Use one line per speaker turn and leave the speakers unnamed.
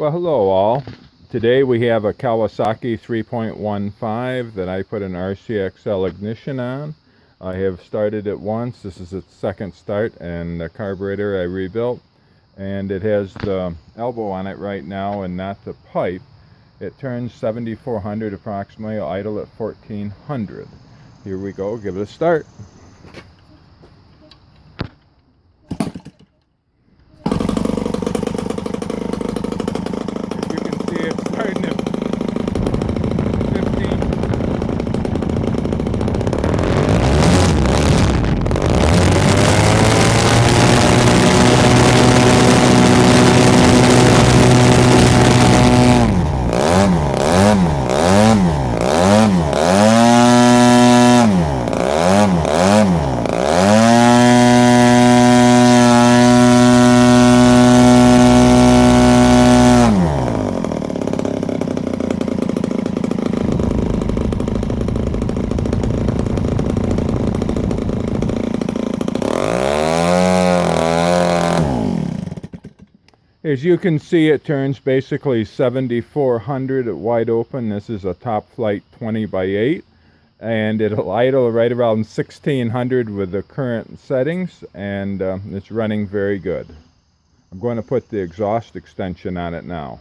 Well, hello all. Today we have a Kawasaki 3.15 that I put an RCEXL ignition on. I have started it once. This is its second start, and the carburetor I rebuilt. And it has the elbow on it right now and not the pipe. It turns 7,400 approximately, idle at 1,400. Here we go, give it a start. It's starting at 15. As you can see, it turns basically 7,400 at wide open. This is a top flight 20x8, and it'll idle right around 1,600 with the current settings, and it's running very good. I'm going to put the exhaust extension on it now.